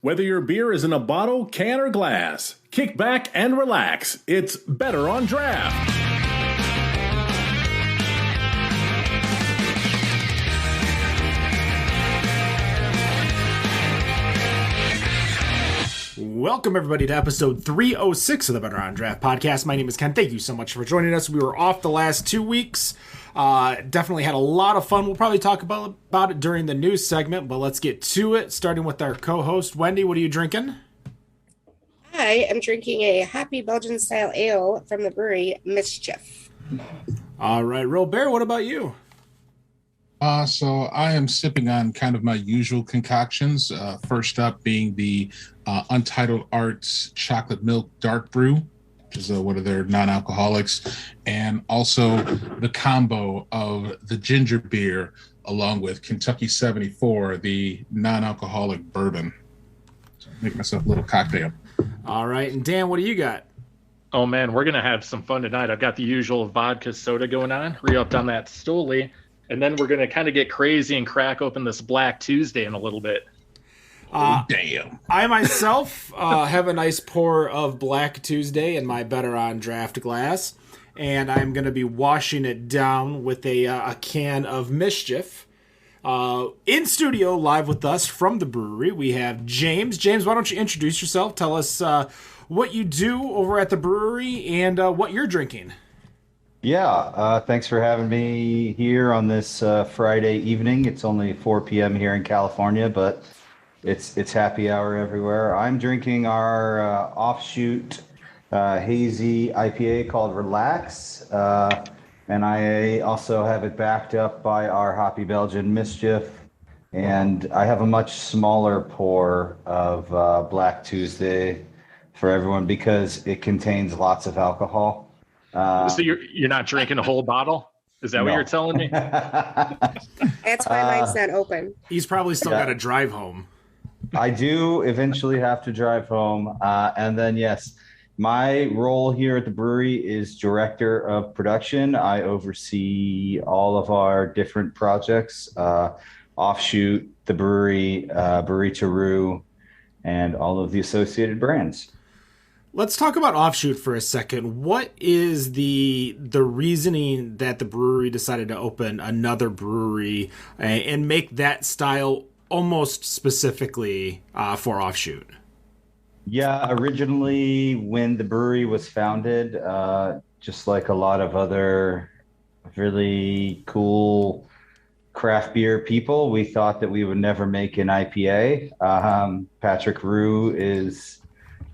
Whether your beer is in a bottle, can, or glass, kick back and relax. It's better on draft. Welcome, everybody, to episode 306 of the Better on Draft podcast. My name is Ken. Thank you so much for joining us. We were off the last 2 weeks. Definitely had a lot of fun. We'll probably talk about it during the news segment, but let's get to it, starting with our co-host. Wendy, what are you drinking? I am drinking a Happy Belgian-style ale from the brewery Mischief. All right, Real Bear, what about you? So I am sipping on kind of my usual concoctions. First up being the Untitled Arts Chocolate Milk Dark Brew, which is one of their non-alcoholics, and also the combo of the ginger beer along with Kentucky 74, the non-alcoholic bourbon. So make myself a little cocktail. All right, and Dan, what do you got? Oh man, we're gonna have some fun tonight. I've got the usual vodka soda going on, re-upped on that Stoli. And then we're going to kind of get crazy and crack open this Black Tuesday in a little bit. Damn. I myself have a nice pour of Black Tuesday in my Better on Draft glass. And I'm going to be washing it down with a can of Mischief. In studio, live with us from the brewery, we have James. James, why don't you introduce yourself? Tell us what you do over at the brewery and what you're drinking. Yeah, thanks for having me here on this Friday evening. It's only 4 p.m. here in California, but it's happy hour everywhere. I'm drinking our offshoot hazy IPA called Relax, and I also have it backed up by our Happy Belgian Mischief, and I have a much smaller pour of Black Tuesday for everyone because it contains lots of alcohol. So you're not drinking a whole bottle? Is that what you're telling me? That's why mine's not open. He's probably still got to drive home. I do eventually have to drive home. And then, yes, my role here at the brewery is director of production. I oversee all of our different projects, Offshoot, the brewery, Brewery to Rue, and all of the associated brands. Let's talk about Offshoot for a second. What is the reasoning that the brewery decided to open another brewery and make that style almost specifically for Offshoot? Yeah, originally when the brewery was founded, just like a lot of other really cool craft beer people, we thought that we would never make an IPA. Patrick Rue is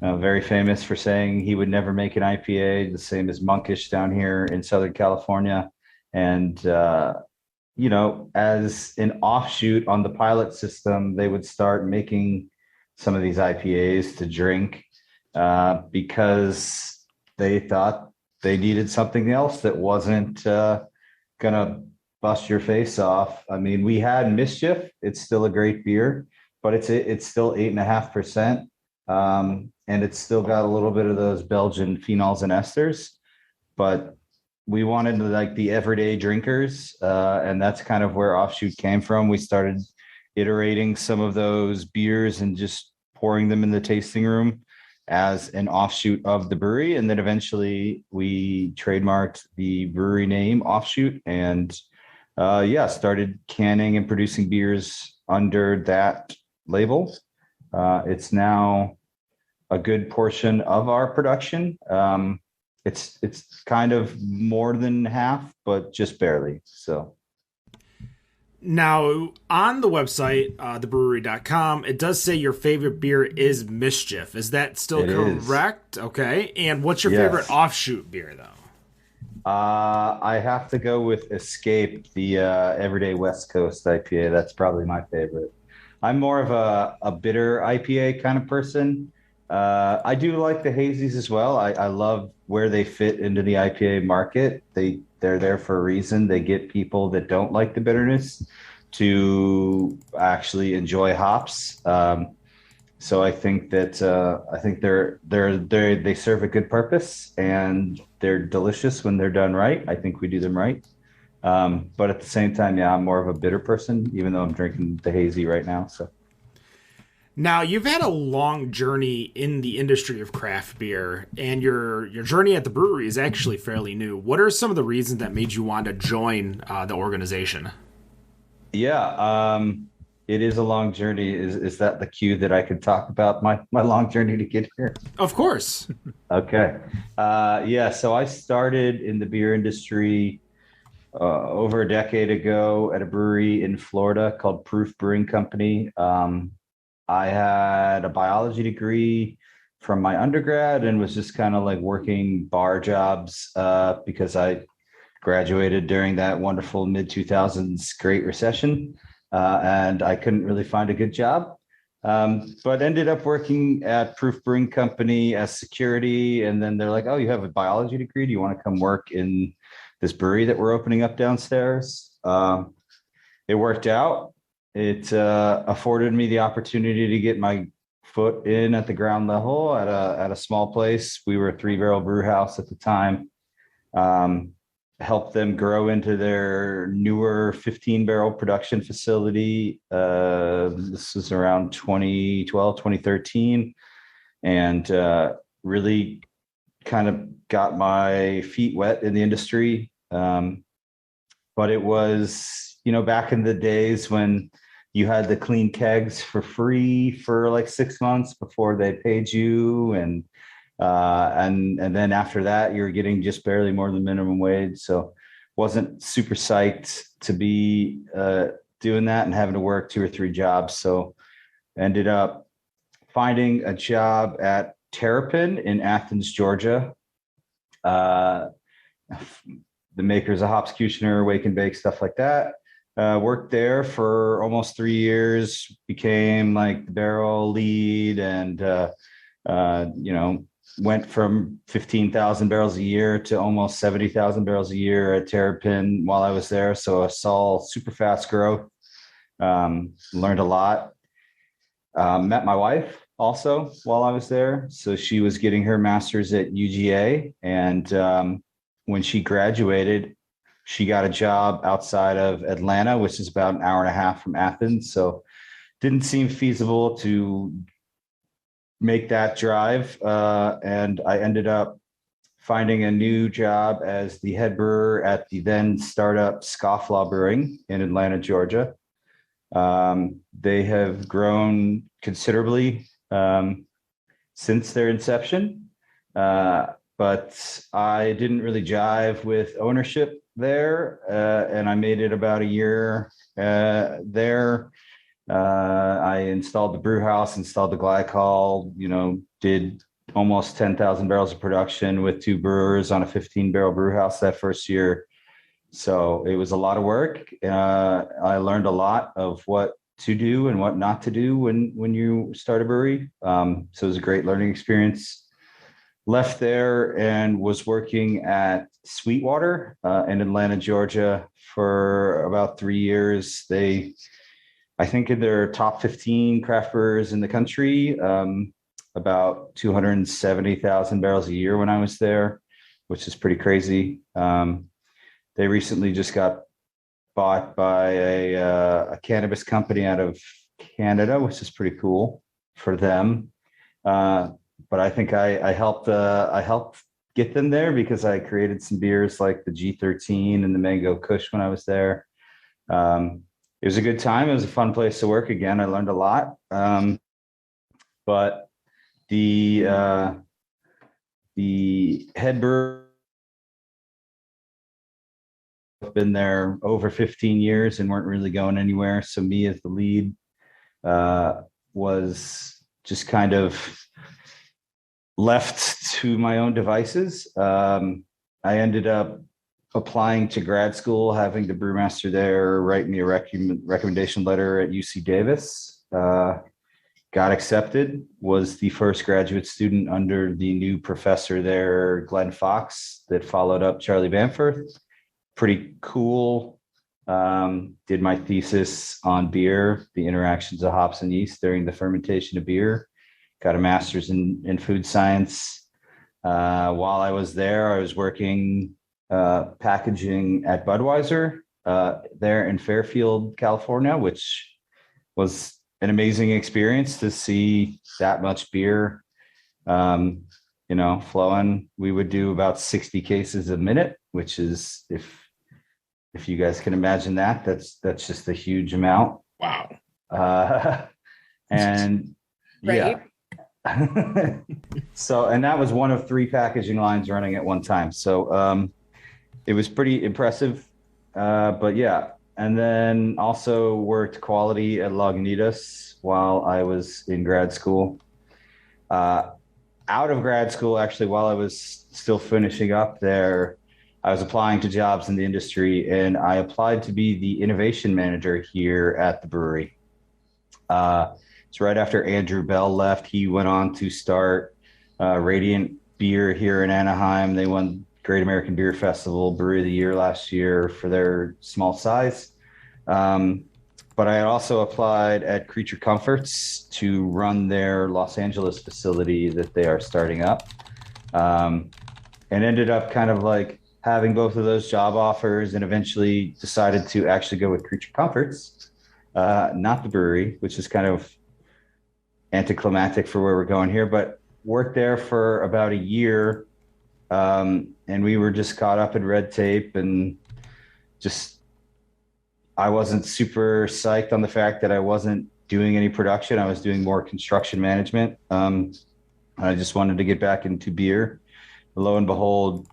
very famous for saying he would never make an IPA, the same as Monkish down here in Southern California. And, as an offshoot on the pilot system, they would start making some of these IPAs to drink because they thought they needed something else that wasn't going to bust your face off. I mean, we had Mischief. It's still a great beer, but it's still 8.5%. And it's still got a little bit of those Belgian phenols and esters, but we wanted like the everyday drinkers, and that's kind of where Offshoot came from. We started iterating some of those beers and just pouring them in the tasting room as an offshoot of the brewery, and then eventually we trademarked the brewery name Offshoot, and started canning and producing beers under that label. It's now a good portion of our production. It's kind of more than half, but just barely. So now on the website, thebrewery.com, it does say your favorite beer is Mischief. Is that still correct? Okay. And what's your favorite offshoot beer though? I have to go with Escape, the Everyday West Coast IPA. That's probably my favorite. I'm more of a bitter IPA kind of person. I do like the hazies as well. I love where they fit into the IPA market. They're there for a reason. They get people that don't like the bitterness to actually enjoy hops. So I think that they serve a good purpose and they're delicious when they're done right. I think we do them right. But at the same time, I'm more of a bitter person, even though I'm drinking the hazy right now. So Now, you've had a long journey in the industry of craft beer, and your journey at the brewery is actually fairly new. What are some of the reasons that made you want to join the organization? Yeah, it is a long journey. Is that the cue that I could talk about my long journey to get here? Of course. Okay. Yeah, so I started in the beer industry over a decade ago at a brewery in Florida called Proof Brewing Company. I had a biology degree from my undergrad and was just kind of like working bar jobs because I graduated during that wonderful mid 2000s Great Recession, and I couldn't really find a good job. But ended up working at Proof Brewing Company as security. And then they're like, oh, you have a biology degree. Do you want to come work in this brewery that we're opening up downstairs? It worked out. It afforded me the opportunity to get my foot in at the ground level at a small place. We were a 3-barrel brew house at the time. Helped them grow into their newer 15-barrel production facility. This was around 2012, 2013, and really kind of got my feet wet in the industry. But it was, back in the days when you had the clean kegs for free for like 6 months before they paid you, and then after that you're getting just barely more than minimum wage. So wasn't super psyched to be doing that and having to work 2 or 3 jobs. So ended up finding a job at Terrapin in Athens, Georgia. The makers of Hopscutioner, Wake and Bake, stuff like that. Worked there for almost 3 years, became like the barrel lead, and went from 15,000 barrels a year to almost 70,000 barrels a year at Terrapin while I was there. So I saw super fast growth, learned a lot. Met my wife also while I was there. So she was getting her master's at UGA. And when she graduated, she got a job outside of Atlanta, which is about an hour and a half from Athens. So didn't seem feasible to make that drive. And I ended up finding a new job as the head brewer at the then startup Scofflaw Brewing in Atlanta, Georgia. They have grown considerably since their inception. But I didn't really jive with ownership there, and I made it about a year there. I installed the brew house, installed the glycol, did almost 10,000 barrels of production with 2 brewers on a 15-barrel brew house that first year. So it was a lot of work. I learned a lot of what to do and what not to do when you start a brewery. So it was a great learning experience. Left there and was working at Sweetwater in Atlanta, Georgia for about 3 years. I think in their top 15 craft brewers in the country, about 270,000 barrels a year when I was there, which is pretty crazy. They recently just got bought by a cannabis company out of Canada, which is pretty cool for them. But I think I helped get them there because I created some beers like the G13 and the Mango Kush when I was there. It was a good time. It was a fun place to work again. I learned a lot. But the head brewer been there over 15 years and weren't really going anywhere. So me as the lead was just kind of left to my own devices. I ended up applying to grad school, having the brewmaster there write me a recommendation letter at UC Davis. Got accepted, was the first graduate student under the new professor there, Glenn Fox, that followed up Charlie Bamforth. Pretty cool. Did my thesis on beer, the interactions of hops and yeast during the fermentation of beer. Got a master's in food science. While I was there, I was working packaging at Budweiser there in Fairfield, California, which was an amazing experience to see that much beer, flowing. We would do about 60 cases a minute, which is, if you guys can imagine that, that's just a huge amount. Wow. And yeah. So, and that was one of 3 packaging lines running at one time. So it was pretty impressive. But yeah. And then also worked quality at Lagunitas while I was in grad school. Out of grad school, actually, while I was still finishing up there, I was applying to jobs in the industry, and I applied to be the innovation manager here at the brewery. It's right after Andrew Bell left. He went on to start Radiant Beer here in Anaheim. They won Great American Beer Festival Brewery of the Year last year for their small size. But I had also applied at Creature Comforts to run their Los Angeles facility that they are starting up, and ended up kind of like having both of those job offers, and eventually decided to actually go with Creature Comforts, not the brewery, which is kind of anticlimactic for where we're going here, but worked there for about a year. And we were just caught up in red tape, and I wasn't super psyched on the fact that I wasn't doing any production. I was doing more construction management. I just wanted to get back into beer. Lo and behold,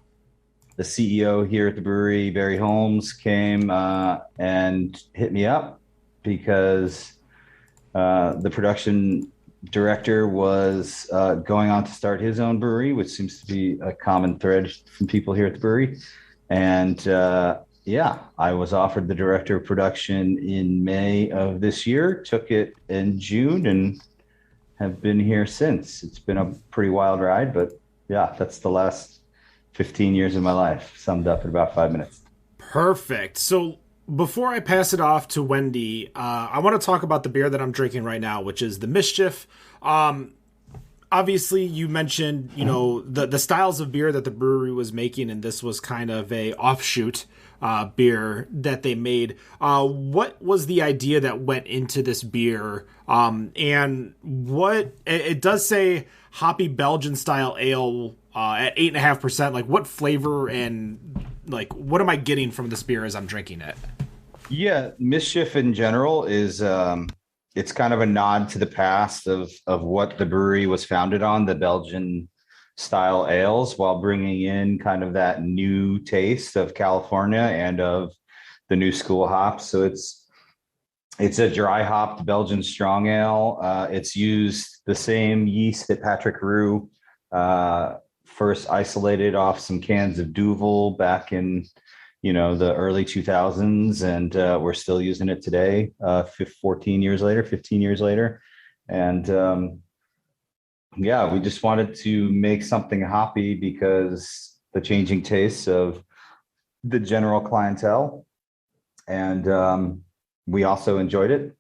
the CEO here at the brewery, Barry Holmes, came and hit me up because the production director was going on to start his own brewery, which seems to be a common thread from people here at the brewery. And I was offered the director of production in May of this year, took it in June, and have been here since. It's been a pretty wild ride, but yeah, that's the last 15 years of my life summed up in about 5 minutes. Perfect. So before I pass it off to Wendy, I want to talk about the beer that I'm drinking right now, which is the Mischief. Obviously, you mentioned, the styles of beer that the brewery was making, and this was kind of a offshoot beer that they made. What was the idea that went into this beer? And what it does say hoppy Belgian style ale at 8.5%. Like, what flavor and like what am I getting from this beer as I'm drinking it? Yeah, Mischief in general is it's kind of a nod to the past of what the brewery was founded on, the Belgian style ales, while bringing in kind of that new taste of California and of the new school hops. So it's a dry hopped Belgian strong ale. It's used the same yeast that Patrick Roux first isolated off some cans of Duvel back in the early 2000s, and we're still using it today, 15 years later. And we just wanted to make something hoppy because the changing tastes of the general clientele. And we also enjoyed it.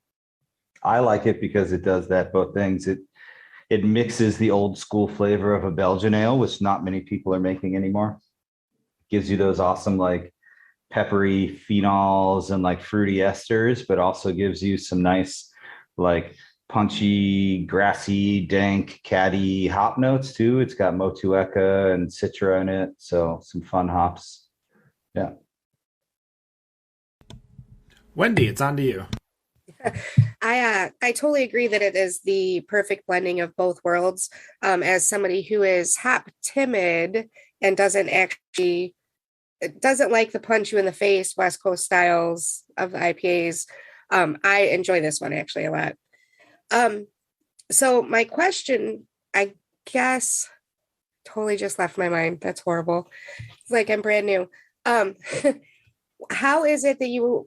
I like it because it does both things. It mixes the old school flavor of a Belgian ale, which not many people are making anymore. Gives you those awesome, like, peppery phenols and like fruity esters, but also gives you some nice, like, punchy, grassy, dank, caddy hop notes too. It's got Motueka and Citra in it, so some fun hops. Yeah. Wendy, it's on to you. I totally agree that it is the perfect blending of both worlds. As somebody who is hop timid and doesn't like the punch you in the face West Coast styles of the IPAs, I enjoy this one actually a lot. So my question, I guess, totally just left my mind. That's horrible. It's like I'm brand new. How is it that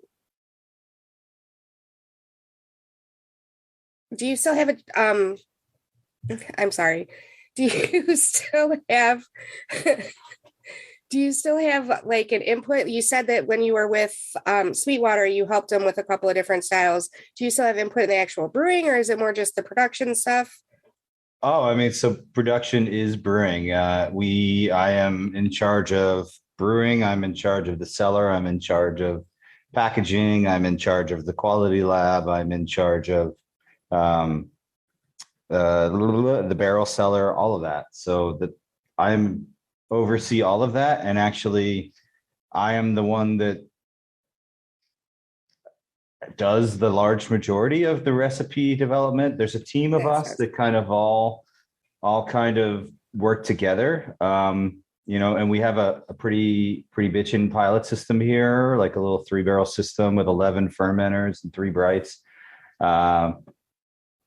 do you still have a, I'm sorry. Do you still have like an input? You said that when you were with Sweetwater, you helped them with a couple of different styles. Do you still have input in the actual brewing, or is it more just the production stuff? Oh, I mean, so production is brewing. I am in charge of brewing. I'm in charge of the cellar. I'm in charge of packaging. I'm in charge of the quality lab. I'm in charge of the barrel cellar, all of that. So that I'm oversee all of that, and actually, I am the one that does the large majority of the recipe development. There's a team of us that kind of all kind of work together. And we have a pretty bitchin' pilot system here, like a little 3-barrel system with 11 fermenters and 3 brights,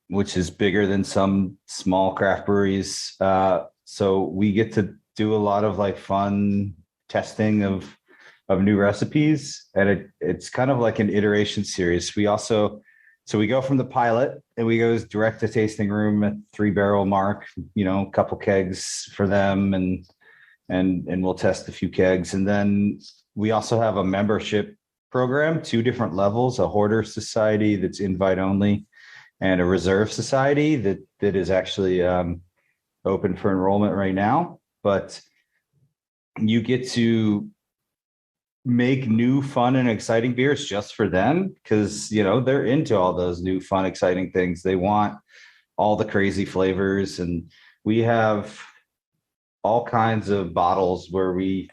which is bigger than some small craft breweries. So we get to do a lot of like fun testing of new recipes, and it's kind of like an iteration series. We go from the pilot and we go direct to tasting room at 3-barrel mark, a couple kegs for them, and we'll test a few kegs. And then we also have a membership program, 2 different levels, a hoarder society that's invite only, and a reserve society that is actually open for enrollment right now. But you get to make new, fun, and exciting beers just for them, because they're into all those new, fun, exciting things. They want all the crazy flavors, and we have all kinds of bottles where we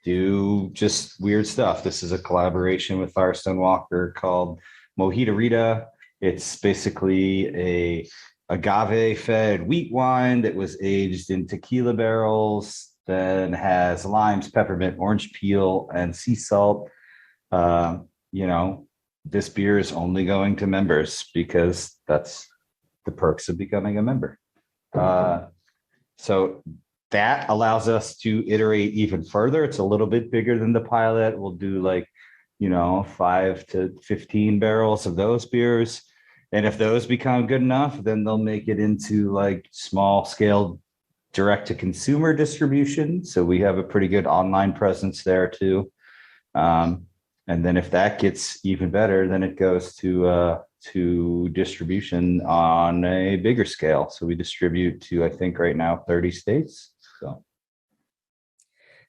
do just weird stuff. This is a collaboration with Firestone Walker called Mojito Rita. It's basically a agave-fed wheat wine that was aged in tequila barrels, then has limes, peppermint, orange peel, and sea salt. This beer is only going to members because that's the perks of becoming a member. So that allows us to iterate even further. It's a little bit bigger than the pilot. We'll do 5 to 15 barrels of those beers. And if those become good enough, then they'll make it into small scale direct to consumer distribution. So we have a pretty good online presence there too. And then if that gets even better, then it goes to distribution on a bigger scale. So we distribute to, I think right now, 30 states.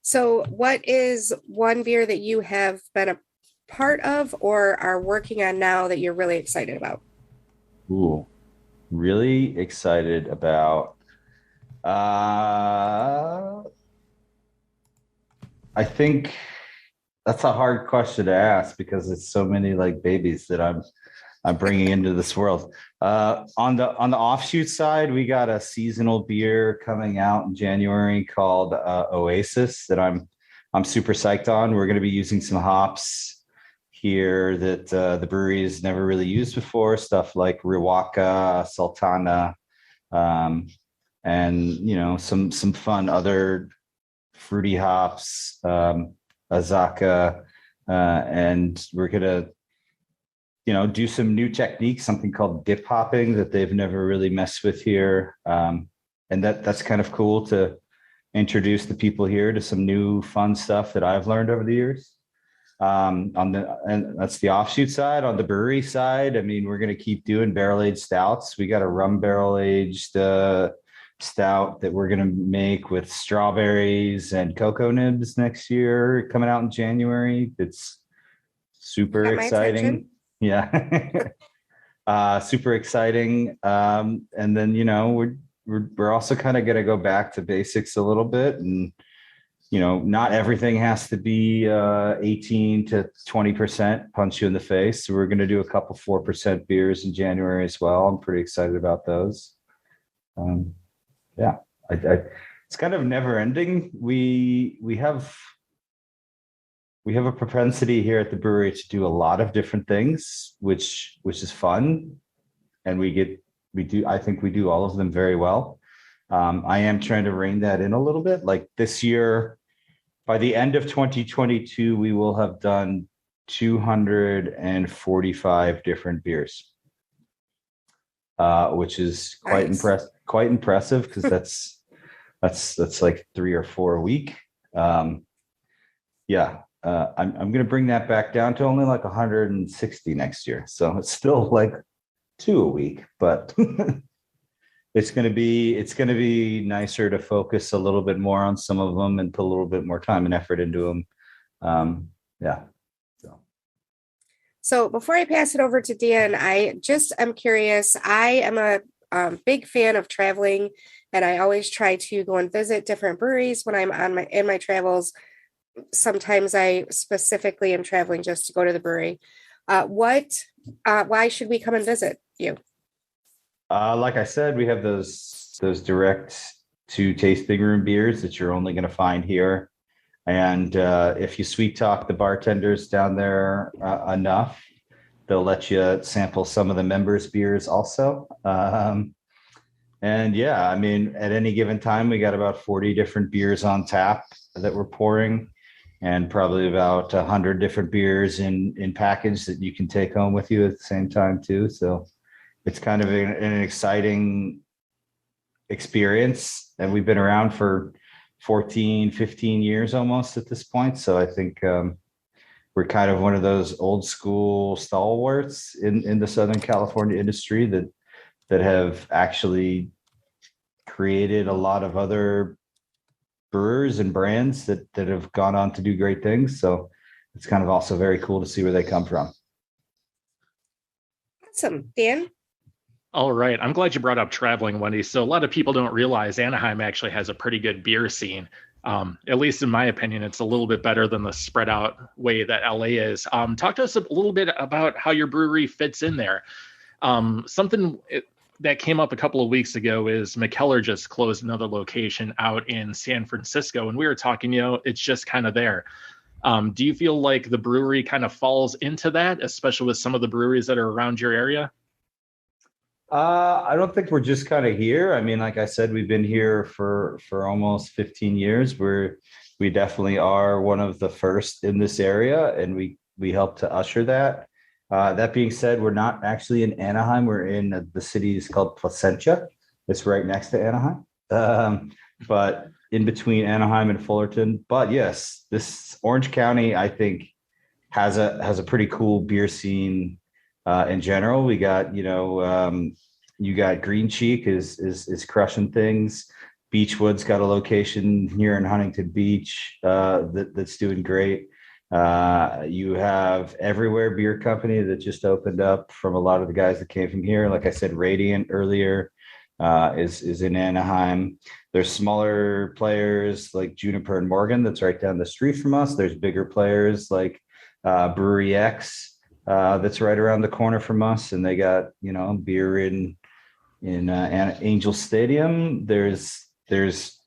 So what is one beer that you have been a part of or are working on now that you're really excited about? Ooh, really excited about. I think that's a hard question to ask because it's so many babies that I'm bringing into this world. On the offshoot side, we got a seasonal beer coming out in January called Oasis that I'm super psyched on. We're going to be using some hops here that the brewery has never really used before, stuff like Riwaka, Sultana, and some fun other fruity hops, Azaka, and we're gonna do some new techniques, something called dip hopping that they've never really messed with here, and that's kind of cool to introduce the people here to some new fun stuff that I've learned over the years. And that's the offshoot side. On the brewery side, we're going to keep doing barrel-aged stouts. We got a rum barrel-aged stout that we're going to make with strawberries and cocoa nibs next year, coming out in January. It's super exciting. Yeah. Super exciting. And then, we're also kind of going to go back to basics a little bit, and not everything has to be 18 to 20% punch you in the face. So we're going to do a couple 4% beers in January as well. I'm pretty excited about those. It's kind of never ending. We have a propensity here at the brewery to do a lot of different things, which is fun. And I think we do all of them very well. I am trying to rein that in a little bit. Like this year, by the end of 2022, we will have done 245 different beers, which is quite impressive because that's like 3 or 4 a week. I'm going to bring that back down to only 160 next year. So it's still 2 a week, but it's going to be nicer to focus a little bit more on some of them and put a little bit more time and effort into them. So before I pass it over to Dan, I'm curious. I am a big fan of traveling, and I always try to go and visit different breweries when I'm in my travels. Sometimes I specifically am traveling just to go to the brewery. Why should we come and visit you? Like I said, we have those direct to tasting room beers that you're only going to find here. And if you sweet talk the bartenders down there enough, they'll let you sample some of the members' beers also. And yeah, I mean, at any given time, we got about 40 different beers on tap that we're pouring, and probably about 100 different beers in package that you can take home with you at the same time too. So it's kind of an exciting experience, and we've been around for 14, 15 years almost at this point. So I think we're kind of one of those old school stalwarts in the Southern California industry that have actually created a lot of other brewers and brands that have gone on to do great things. So it's kind of also very cool to see where they come from. Awesome. Dan? All right. I'm glad you brought up traveling, Wendy. So a lot of people don't realize Anaheim actually has a pretty good beer scene. At least in my opinion, it's a little bit better than the spread out way that LA is. Talk to us a little bit about how your brewery fits in there. Something that came up a couple of weeks ago is McKellar just closed another location out in San Francisco. And we were talking, it's just kind of there. Do you feel like the brewery kind of falls into that, especially with some of the breweries that are around your area? I don't think we're just kind of here. I mean, like I said, we've been here for almost 15 years. We definitely are one of the first in this area, and we help to usher that. That being said, we're not actually in Anaheim. We're in the city is called Placentia. It's right next to Anaheim, but in between Anaheim and Fullerton. But yes, this Orange County, I think, has a pretty cool beer scene. In general, we got, you got Green Cheek is crushing things. Beechwood's got a location here in Huntington Beach that's doing great. You have Everywhere Beer Company that just opened up from a lot of the guys that came from here. Like I said, Radiant earlier is in Anaheim. There's smaller players like Juniper and Morgan that's right down the street from us. There's bigger players like Bruery X. That's right around the corner from us, and they got beer in Angel Stadium. There's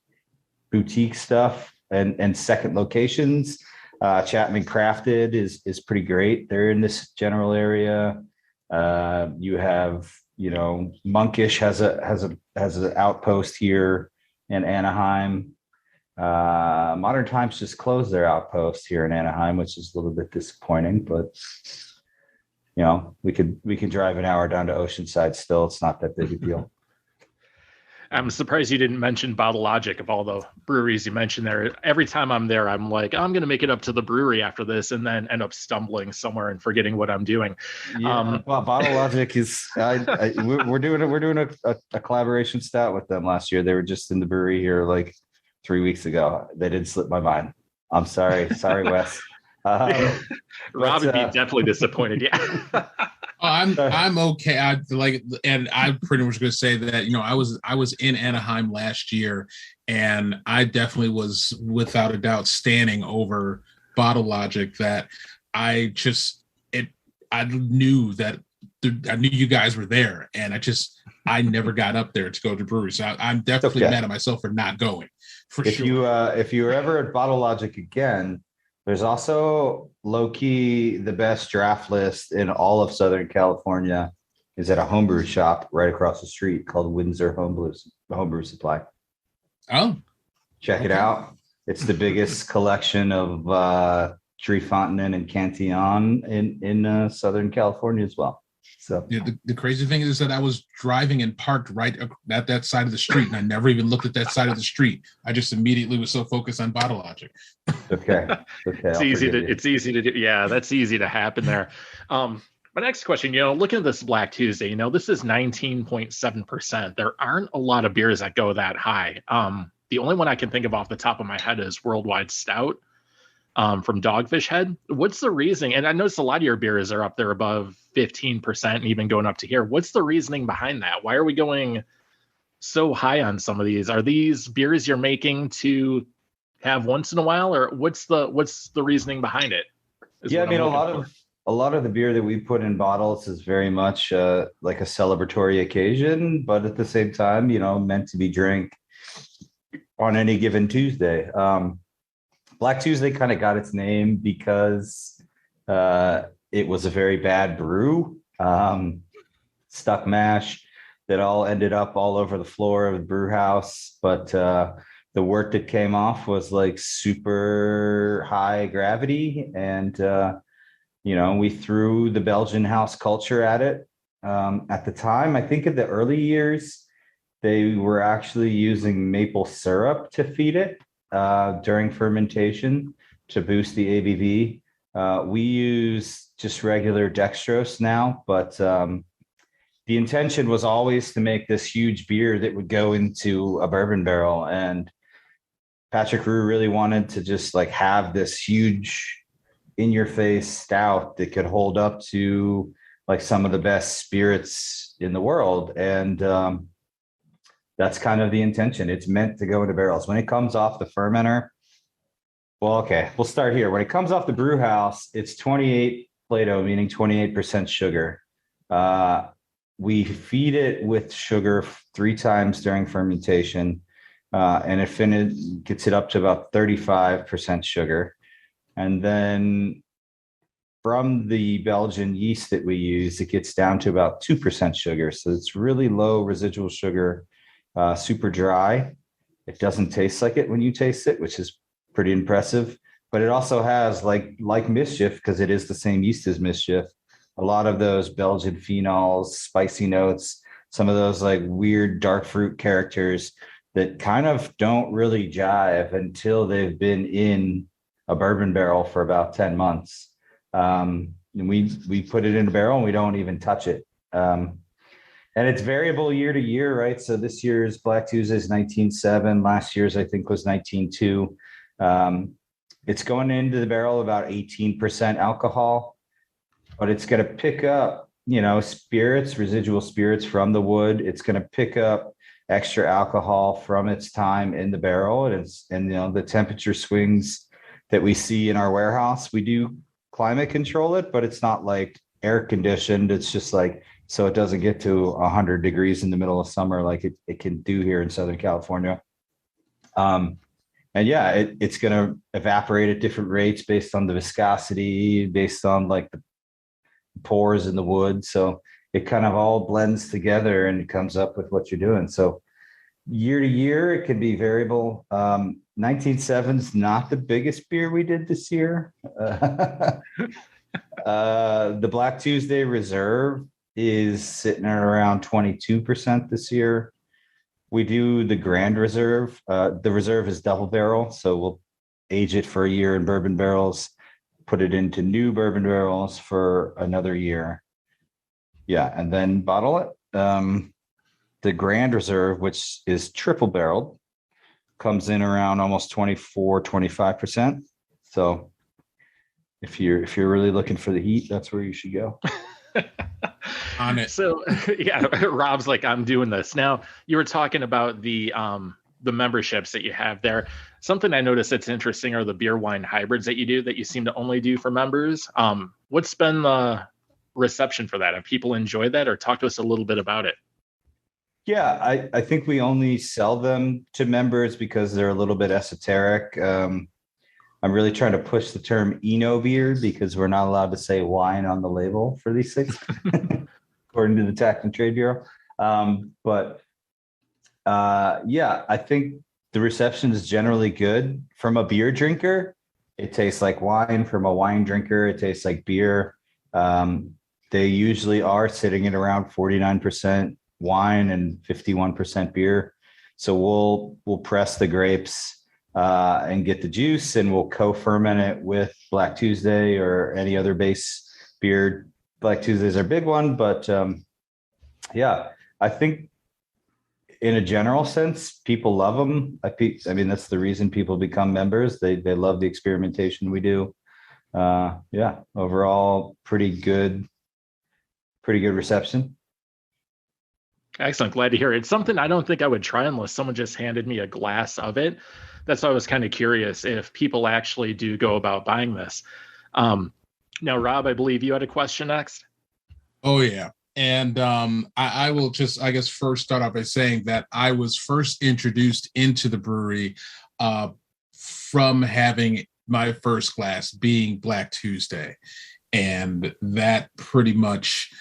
boutique stuff and second locations. Chapman Crafted is pretty great. They're in this general area. You have Monkish has an outpost here in Anaheim. Modern Times just closed their outpost here in Anaheim, which is a little bit disappointing, but we can drive an hour down to Oceanside still. It's not that big a deal. I'm surprised you didn't mention Bottle Logic of all the breweries you mentioned there. Every time I'm there, I'm like, I'm going to make it up to the brewery after this, and then end up stumbling somewhere and forgetting what I'm doing. Yeah, well, Bottle Logic is we're doing a collaboration stout with them last year. They were just in the brewery here like 3 weeks ago. They did slip my mind. I'm sorry, Wes. Rob would be definitely disappointed. Yeah. I'm okay. And I'm pretty much going to say that I was in Anaheim last year, and I definitely was without a doubt standing over Bottle Logic. That I knew that I knew you guys were there, and I never got up there to go to brewery. So I'm definitely mad at myself for not going. If you were ever at Bottle Logic again, there's also low-key the best draft list in all of Southern California is at a homebrew shop right across the street called Windsor Homebrew Supply. Oh, check it out. It's the biggest collection of Trefontaine and Cantillon in Southern California as well. So yeah, the crazy thing is that I was driving and parked right at that side of the street, and I never even looked at that side of the street. I just immediately was so focused on Bottle Logic. Okay. It's easy to do. Yeah, that's easy to happen there. My next question, looking at this Black Tuesday, this is 19.7%. There aren't a lot of beers that go that high. The only one I can think of off the top of my head is Worldwide Stout. from Dogfish Head. What's the reasoning? And I noticed a lot of your beers are up there above 15% and even going up to here. What's the reasoning behind that? Why are we going so high on some of these? Are these beers you're making to have once in a while, or what's the reasoning behind it? Yeah, I mean, a lot of the beer that we put in bottles is very much like a celebratory occasion, but at the same time, meant to be drank on any given Tuesday. Black Tuesday kind of got its name because it was a very bad brew, stuck mash that all ended up all over the floor of the brew house. But the wort that came off was like super high gravity. And, we threw the Belgian house culture at it. At the time, I think in the early years, they were actually using maple syrup to feed it during fermentation to boost the ABV. We use just regular dextrose now, but the intention was always to make this huge beer that would go into a bourbon barrel. And Patrick Rue really wanted to just like have this huge in your face stout that could hold up to like some of the best spirits in the world. And that's kind of the intention. It's meant to go into barrels. When it comes off the fermenter, well, okay, we'll start here. When it comes off the brew house, it's 28 Plato, meaning 28% sugar. We feed it with sugar 3 times during fermentation, and it gets it up to about 35% sugar. And then from the Belgian yeast that we use, it gets down to about 2% sugar. So it's really low residual sugar, super dry. It doesn't taste like it when you taste it, which is pretty impressive. But it also has like Mischief, because it is the same yeast as Mischief, a lot of those Belgian phenols, spicy notes, some of those like weird dark fruit characters that kind of don't really jive until they've been in a bourbon barrel for about 10 months. And we put it in a barrel and we don't even touch it. And it's variable year to year, right? So this year's Black Tuesday is 19.7. Last year's, I think, was 19.2. It's going into the barrel about 18% alcohol, but it's going to pick up, spirits, residual spirits from the wood. It's going to pick up extra alcohol from its time in the barrel. And the temperature swings that we see in our warehouse, we do climate control it, but it's not like air conditioned. It's just like, so it doesn't get to 100 degrees in the middle of summer like it can do here in Southern California. And yeah, it's going to evaporate at different rates based on the viscosity, based on like the pores in the wood. So it kind of all blends together and it comes up with what you're doing. So year to year, it can be variable. 19.7 is not the biggest beer we did this year. The Black Tuesday Reserve is sitting at around 22% this year. We do the Grand Reserve. The Reserve is double barrel, so we'll age it for a year in bourbon barrels, put it into new bourbon barrels for another year. Yeah, and then bottle it. The Grand Reserve, which is triple barreled, comes in around almost 25%. So if you're really looking for the heat, that's where you should go. On it. So yeah, Rob's like, I'm doing this. Now, you were talking about the memberships that you have there. Something I noticed that's interesting are the beer wine hybrids that you do that you seem to only do for members. What's been the reception for that? Have people enjoyed that, or talk to us a little bit about it? Yeah, I think we only sell them to members because they're a little bit esoteric. I'm really trying to push the term Eno beer because we're not allowed to say wine on the label for these things, according to the Tax and Trade Bureau. Yeah, I think the reception is generally good. From a beer drinker, it tastes like wine. From a wine drinker, it tastes like beer. They usually are sitting at around 49% wine and 51% beer. So we'll press the grapes and get the juice, and we'll co-ferment it with Black Tuesday or any other base beer. Black Tuesday is our big one, but yeah, I think in a general sense, people love them. I mean, that's the reason people become members. They love the experimentation we do. Yeah, overall, pretty good reception. Excellent. Glad to hear it. It's something I don't think I would try unless someone just handed me a glass of it. That's why I was kind of curious if people actually do go about buying this. Now, Rob, I believe you had a question next. Oh, yeah. And I will just, I guess, first start off by saying that I was first introduced into the brewery from having my first glass being Black Tuesday. And that pretty much,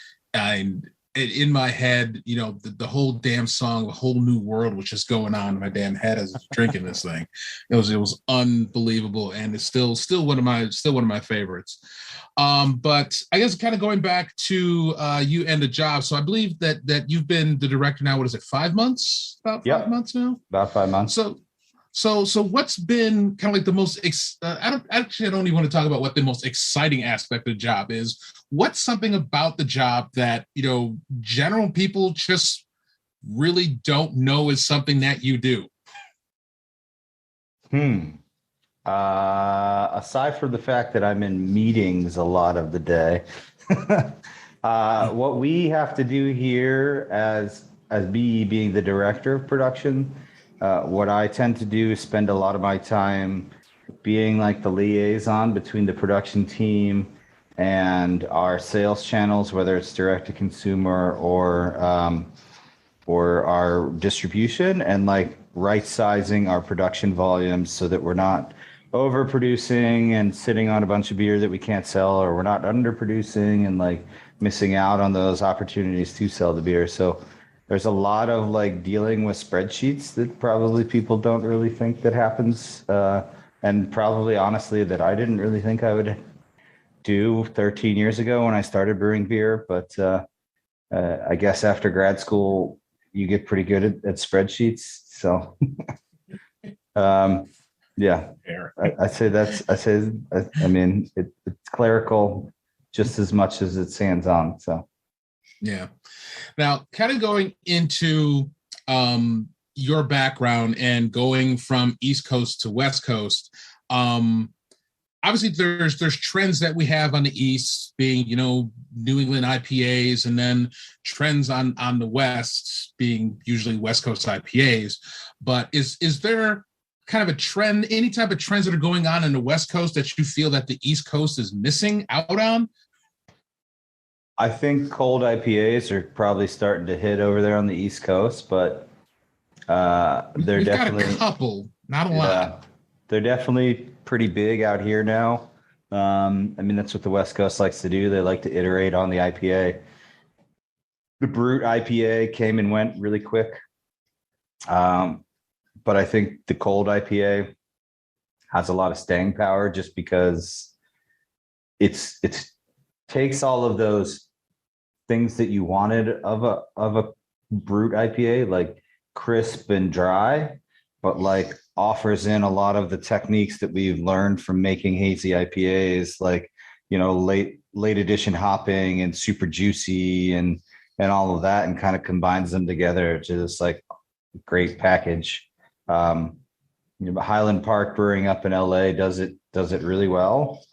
in my head, you know, the whole damn song, a whole new world was just going on in my damn head as I was drinking this thing. It was unbelievable, and it's still one of my favorites. But I guess kind of going back to you and the job. So I believe that you've been the director now. What is it? 5 months? About 5 months now. About 5 months. So what's been kind of like the most? I don't even want to talk about what the most exciting aspect of the job is. What's something about the job that, you know, general people just really don't know is something that you do? Aside from the fact that I'm in meetings a lot of the day, what we have to do here as BE being the director of production, what I tend to do is spend a lot of my time being like the liaison between the production team and our sales channels, whether it's direct to consumer or our distribution, and like right sizing our production volumes so that we're not overproducing and sitting on a bunch of beer that we can't sell, or we're not underproducing and like missing out on those opportunities to sell the beer. So there's a lot of like dealing with spreadsheets that probably people don't really think that happens. And probably honestly that I didn't really think I would do 13 years ago when I started brewing beer. But I guess after grad school, you get pretty good at spreadsheets. So yeah, I mean, it's clerical just as much as it's hands-on. So yeah. Now, kind of going into your background and going from East Coast to West Coast, obviously there's trends that we have on the East being, you know, New England IPAs, and then trends on the West being usually West Coast IPAs. But is there kind of a trend, any type of trends that are going on in the West Coast that you feel that the East Coast is missing out on? I think cold IPAs are probably starting to hit over there on the East Coast, but they're definitely got a couple, not a lot. They're definitely pretty big out here now. I mean, that's what the West Coast likes to do. They like to iterate on the IPA. The Brute IPA came and went really quick. But I think the cold IPA has a lot of staying power just because it's takes all of those things that you wanted of a Brute IPA, like crisp and dry, but like offers in a lot of the techniques that we've learned from making hazy IPAs, like, you know, late edition hopping and super juicy and all of that, and kind of combines them together to just like a great package. You know, Highland Park Brewing up in LA does it really well.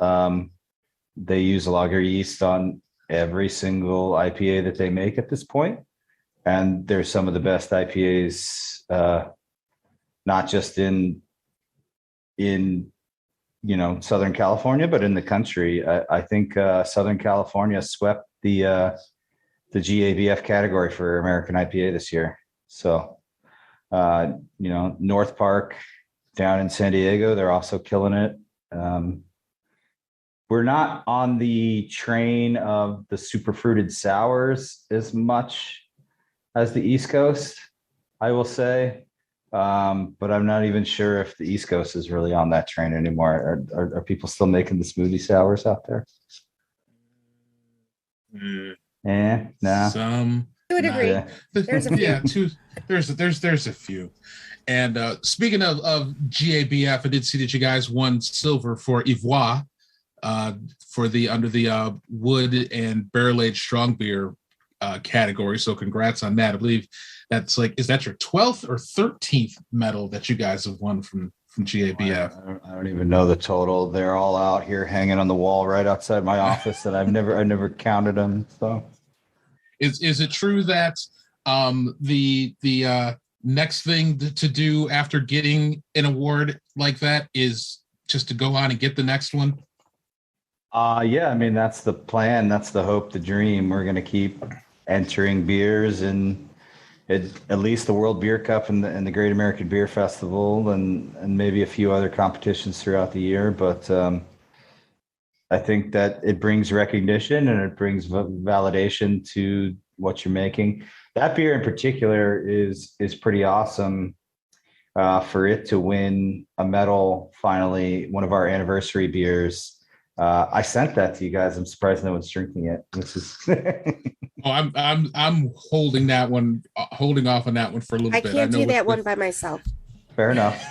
They use lager yeast on every single IPA that they make at this point. And they're some of the best IPAs, not just in you know, Southern California, but in the country. I think Southern California swept the GABF category for American IPA this year. So, you know, North Park down in San Diego, they're also killing it. We're not on the train of the super fruited sours as much as the East Coast, I will say. But I'm not even sure if the East Coast is really on that train anymore. Are people still making the smoothie sours out there? No. I would agree. Yeah. There's a few. Yeah, there's a few. And speaking of GABF, I did see that you guys won silver for Ivoire for under the wood and barrel aged strong beer category. So congrats on that. I believe that's is that your 12th or 13th medal that you guys have won from GABF? I don't even know the total. They're all out here hanging on the wall right outside my office, and I never counted them. So, is it true that the next thing to do after getting an award like that is just to go on and get the next one? Yeah, I mean, that's the plan. That's the hope, the dream. We're going to keep entering beers and at least the World Beer Cup and the Great American Beer Festival and maybe a few other competitions throughout the year. But I think that it brings recognition and it brings validation to what you're making. That beer in particular is pretty awesome. For it to win a medal, finally, one of our anniversary beers. I sent that to you guys. I'm surprised no one's drinking it. This is. I'm holding off on that one for a little bit. I can't do that one by myself. Fair enough.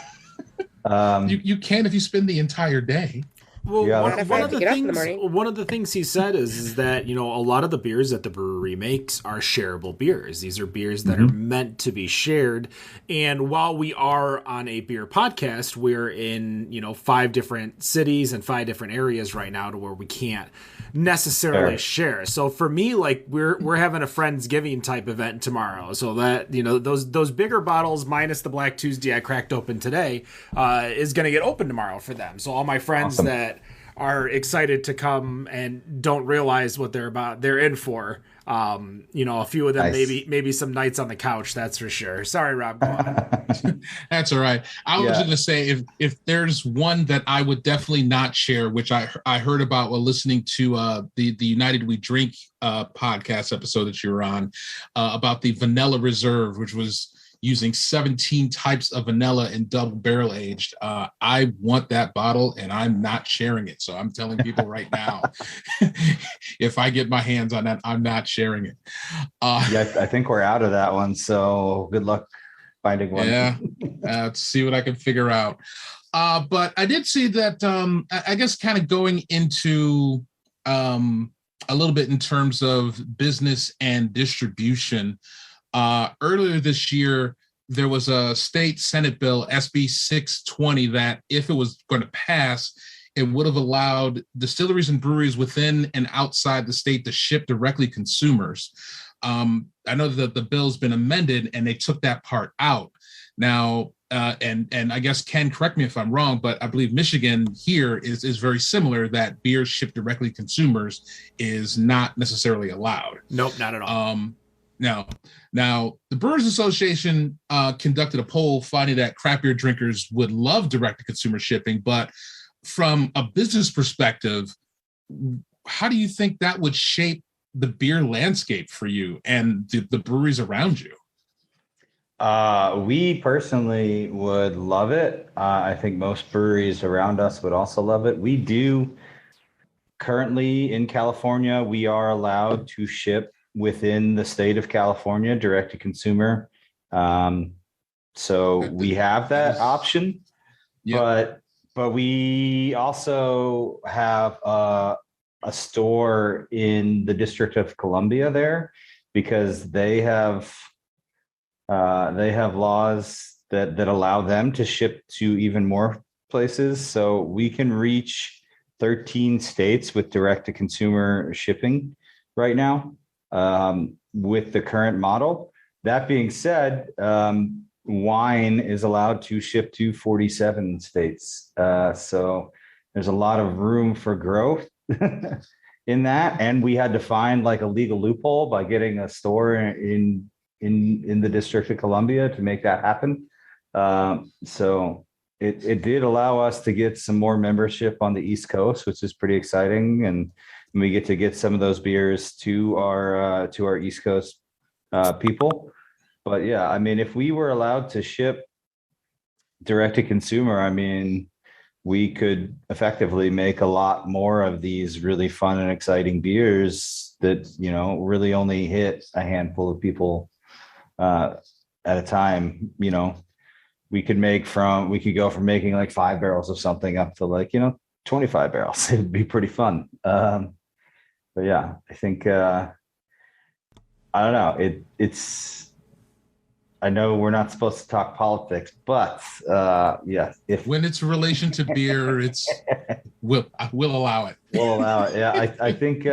You can if you spend the entire day. Well, Yeah, one of the things he said is that, a lot of the beers that the brewery makes are shareable beers. These are beers that are meant to be shared. And while we are on a beer podcast, we're in, 5 different cities and 5 different areas right now to where we can't necessarily share. So for me, we're having a Friendsgiving type event tomorrow. So that, those bigger bottles minus the Black Tuesday I cracked open today is going to get open tomorrow for them. So all my friends that are excited to come and don't realize what they're in for. A few of them, nice. maybe some nights on the couch, that's for sure. Sorry, Rob, go on. That's all right. I was going to say, if there's one that I would definitely not share, which I heard about while listening to the United We Drink podcast episode that you were on, about the Vanilla Reserve, which was using 17 types of vanilla and double barrel aged. I want that bottle and I'm not sharing it. So I'm telling people right now, if I get my hands on that, I'm not sharing it. I think we're out of that one. So good luck finding one. Yeah, let's see what I can figure out. But I did see that, I guess kind of going into a little bit in terms of business and distribution. Earlier this year, there was a state Senate bill, SB 620, that if it was going to pass, it would have allowed distilleries and breweries within and outside the state to ship directly consumers. I know that the bill's been amended and they took that part out. Now, and I guess, Ken, correct me if I'm wrong, but I believe Michigan here is very similar, that beer shipped directly to consumers is not necessarily allowed. Nope, not at all. Now, the Brewers Association conducted a poll finding that craft beer drinkers would love direct-to-consumer shipping, but from a business perspective, how do you think that would shape the beer landscape for you and the breweries around you? We personally would love it. I think most breweries around us would also love it. We do currently in California, we are allowed to ship within the state of California, direct to consumer. So we have that option, but we also have a store in the District of Columbia there, because they have laws that allow them to ship to even more places. So we can reach 13 states with direct to consumer shipping right now. With the current model. That being said, wine is allowed to ship to 47 states. So there's a lot of room for growth in that. And we had to find a legal loophole by getting a store in the District of Columbia to make that happen. So it did allow us to get some more membership on the East Coast, which is pretty exciting. And we get to get some of those beers to our East Coast people. But yeah, I mean, if we were allowed to ship direct to consumer, I mean, we could effectively make a lot more of these really fun and exciting beers that, really only hit a handful of people at a time. We could go from making 5 barrels of something up to 25 barrels. It'd be pretty fun. But yeah, I think I don't know. It's I know we're not supposed to talk politics, but yeah, if When it's in relation to beer, we'll allow it. we'll allow it. Yeah, I think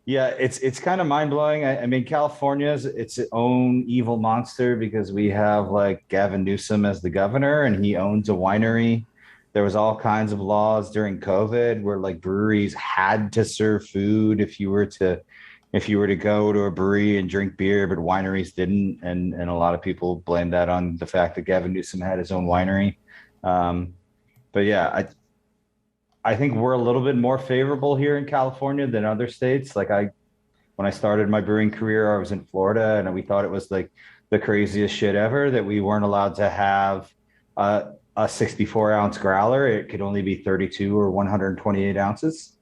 yeah, it's kind of mind blowing. I mean, California's its own evil monster because we have like Gavin Newsom as the governor, and he owns a winery. There was all kinds of laws during COVID where like breweries had to serve food if you were to go to a brewery and drink beer, but wineries didn't, and a lot of people blame that on the fact that Gavin Newsom had his own winery. Um, but yeah, I think we're a little bit more favorable here in California than other states. When I started my brewing career, I was in Florida, and we thought it was like the craziest shit ever that we weren't allowed to have a 64-ounce growler. It could only be 32 or 128 ounces.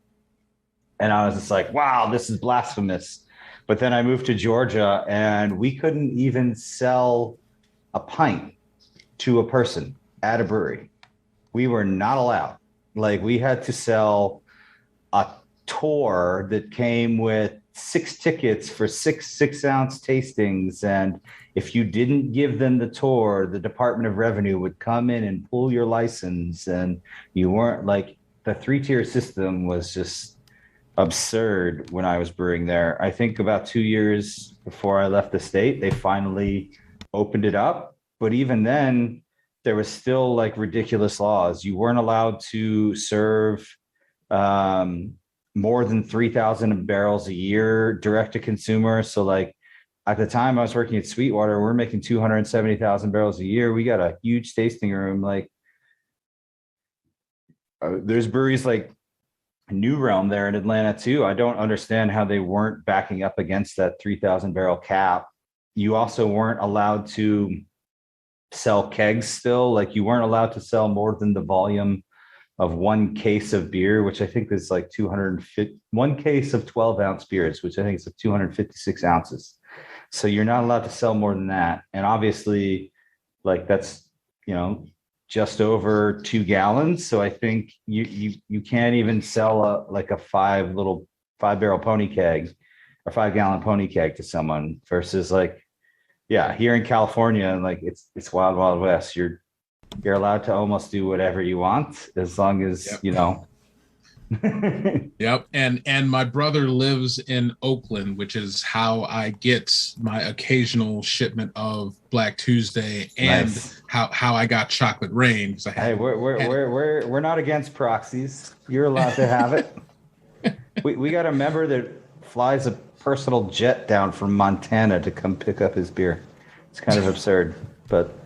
And I was just like, wow, this is blasphemous. But then I moved to Georgia, and we couldn't even sell a pint to a person at a brewery. We were not allowed. Like, we had to sell a tour that came with 6 tickets for 6-ounce tastings. And if you didn't give them the tour, the Department of Revenue would come in and pull your license. And you weren't like, the 3-tier system was just absurd when I was brewing there. I think about 2 years before I left the state, they finally opened it up. But even then, there was still like ridiculous laws. You weren't allowed to serve more than 3,000 barrels a year direct to consumer. So like at the time I was working at Sweetwater, we're making 270,000 barrels a year. We got a huge tasting room. Like there's breweries like New Realm there in Atlanta too. I don't understand how they weren't backing up against that 3,000 barrel cap. You also weren't allowed to sell kegs still. Like you weren't allowed to sell more than the volume of 1 case of beer, which I think is like 250, 1 case of 12-ounce beers, which I think is like 256 ounces. So you're not allowed to sell more than that. And obviously like that's, just over 2 gallons. So I think you can't even sell a 5 barrel pony keg or 5 gallon pony keg to someone versus like, yeah, here in California, like it's wild, wild west. You're allowed to almost do whatever you want as long as, Yep. Yep. And my brother lives in Oakland, which is how I get my occasional shipment of Black Tuesday and Nice. how I got Chocolate Rain. Because Hey, we're not against proxies. You're allowed to have it. We got a member that flies a personal jet down from Montana to come pick up his beer. It's kind of absurd, but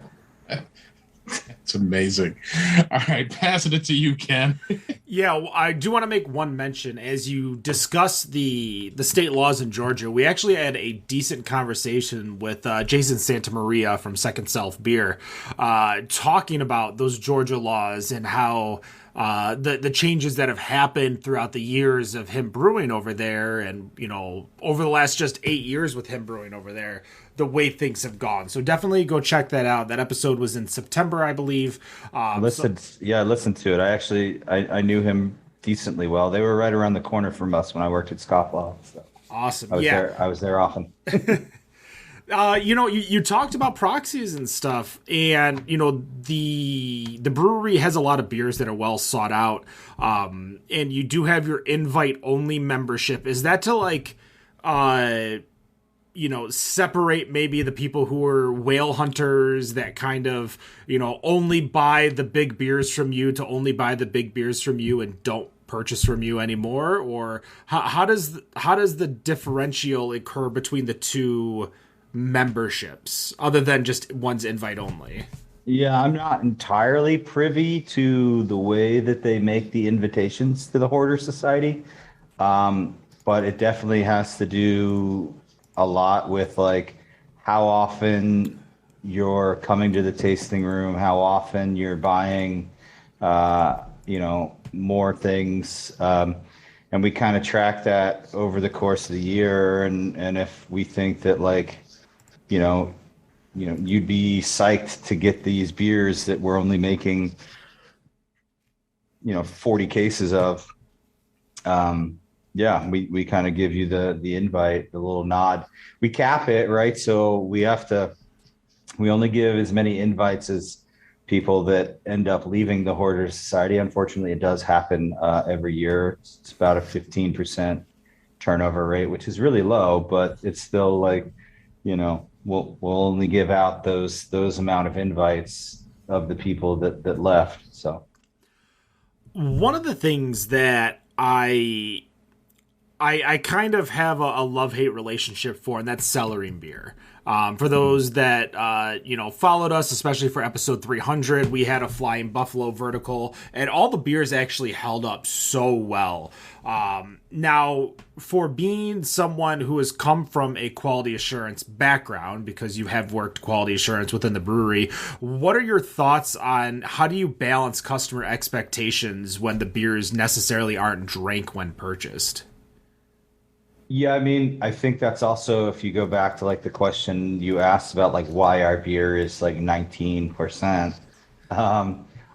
it's amazing. All right, passing it to you, Ken. Yeah, well, I do want to make one mention as you discuss the state laws in Georgia. We actually had a decent conversation with Jason Santamaria from Second Self Beer, talking about those Georgia laws and how the changes that have happened throughout the years of him brewing over there, and over the last just 8 years with him brewing over there, the way things have gone. So definitely go check that out. That episode was in September, I believe. I listened to it. I knew him decently well. They were right around the corner from us when I worked at Scofflaw. So Awesome. I was there often. You talked about proxies and stuff, and the brewery has a lot of beers that are well sought out, and you do have your invite only membership. Is that to like separate maybe the people who are whale hunters that kind of only buy the big beers from you to only buy the big beers from you and don't purchase from you anymore? Or how does the differential occur between the two memberships other than just one's invite only? Yeah, I'm not entirely privy to the way that they make the invitations to the Hoarder Society, but it definitely has to do a lot with like how often you're coming to the tasting room, how often you're buying, more things. And we kind of track that over the course of the year. And if we think that like, you'd be psyched to get these beers that we're only making, 40 cases of, Yeah, we kind of give you the invite, the little nod. We cap it, right? So we only give as many invites as people that end up leaving the Hoarder Society. Unfortunately, it does happen every year. It's about a 15% turnover rate, which is really low, but it's still like, we'll only give out those amount of invites of the people that left. So One of the things that I kind of have a love-hate relationship for, and that's cellaring beer. For those that followed us, especially for episode 300, we had a Flying Buffalo vertical, and all the beers actually held up so well. Now, for being someone who has come from a quality assurance background, because you have worked quality assurance within the brewery, what are your thoughts on how do you balance customer expectations when the beers necessarily aren't drank when purchased? yeah, I mean, I think that's also if you go back to like the question you asked about like why our beer is like 19%.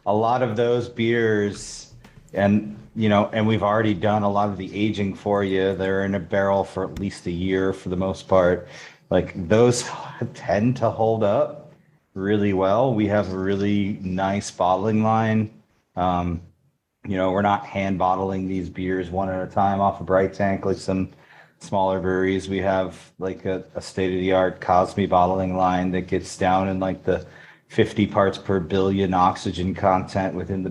A lot of those beers, and we've already done a lot of the aging for you. They're in a barrel for at least a year for the most part. Like those tend to hold up really well. We have a really nice bottling line. Um, we're not hand bottling these beers one at a time off a bright tank like some smaller breweries. We have like a state of the art Cosme bottling line that gets down in like the 50 parts per billion oxygen content within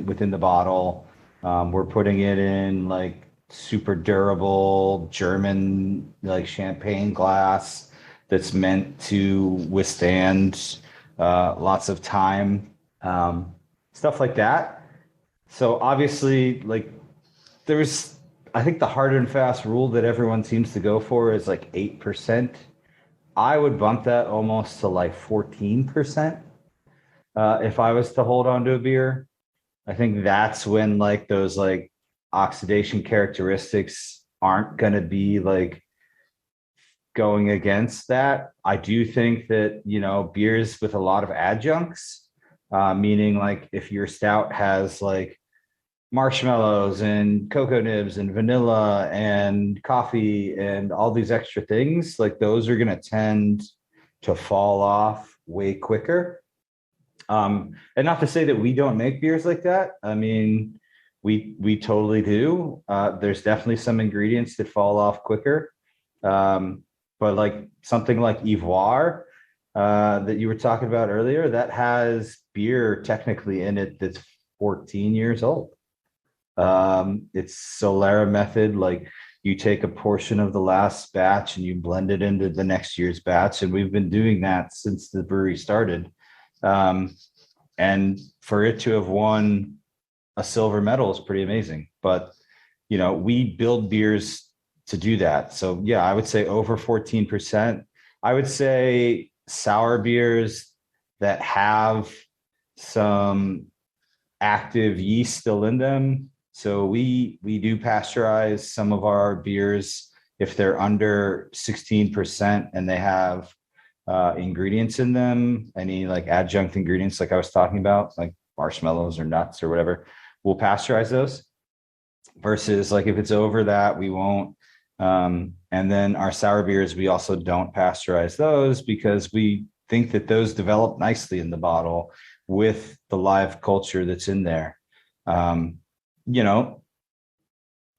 within the bottle. We're putting it in like super durable German like champagne glass that's meant to withstand lots of time, stuff like that. So obviously, like there's, I think the hard and fast rule that everyone seems to go for is like 8%. I would bump that almost to like 14% if I was to hold on to a beer. I think that's when like those like oxidation characteristics aren't going to be like going against that. I do think that, beers with a lot of adjuncts, meaning like if your stout has like marshmallows and cocoa nibs and vanilla and coffee and all these extra things, like those are going to tend to fall off way quicker. And not to say that we don't make beers like that. I mean, we totally do. There's definitely some ingredients that fall off quicker. But like something like Ivoire that you were talking about earlier, that has beer technically in it that's 14 years old. It's Solera method. Like you take a portion of the last batch and you blend it into the next year's batch. And we've been doing that since the brewery started. And for it to have won a silver medal is pretty amazing. But, we build beers to do that. So yeah, I would say over 14%. I would say sour beers that have some active yeast still in them. So we do pasteurize some of our beers if they're under 16% and they have ingredients in them, any like adjunct ingredients like I was talking about, like marshmallows or nuts or whatever, we'll pasteurize those. Versus like if it's over that, we won't. And then our sour beers, we also don't pasteurize those because we think that those develop nicely in the bottle with the live culture that's in there. I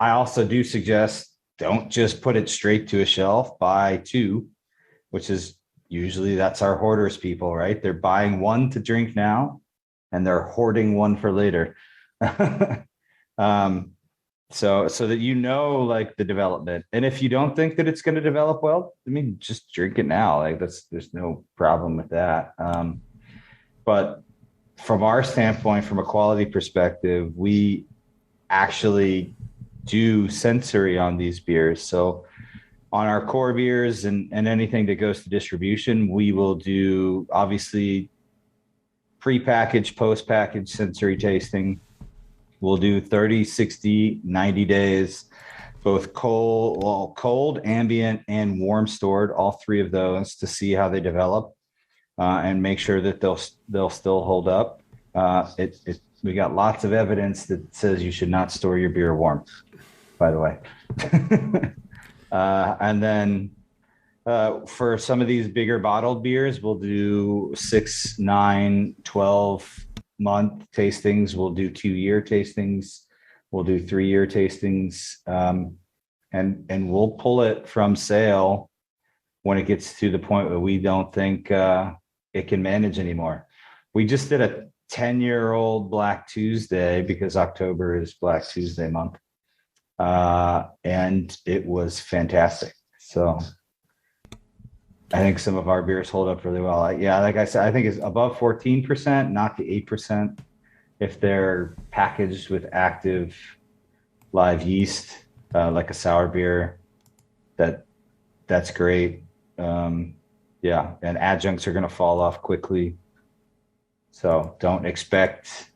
also do suggest don't just put it straight to a shelf, buy two, which is usually that's our hoarders people, right? They're buying one to drink now and they're hoarding one for later. So that like the development. And if you don't think that it's going to develop well, I mean, just drink it now. Like there's no problem with that. But from our standpoint, from a quality perspective, we actually do sensory on these beers. So on our core beers and anything that goes to distribution, we will do obviously pre-packaged, post-packaged sensory tasting. We'll do 30, 60, 90 days, both cold, ambient, and warm stored, all three of those to see how they develop and make sure that they'll still hold up. We got lots of evidence that says you should not store your beer warm. by the way. And then for some of these bigger bottled beers, we'll do 6, 9, 12-month tastings. We'll do 2-year tastings. We'll do 3-year tastings. And we'll pull it from sale when it gets to the point where we don't think it can manage anymore. We just did a 10-year-old Black Tuesday because October is Black Tuesday month. And it was fantastic. So I think some of our beers hold up really well. Like I said, I think it's above 14%, not the 8%. If they're packaged with active live yeast, like a sour beer, that's great. And adjuncts are going to fall off quickly. So don't expect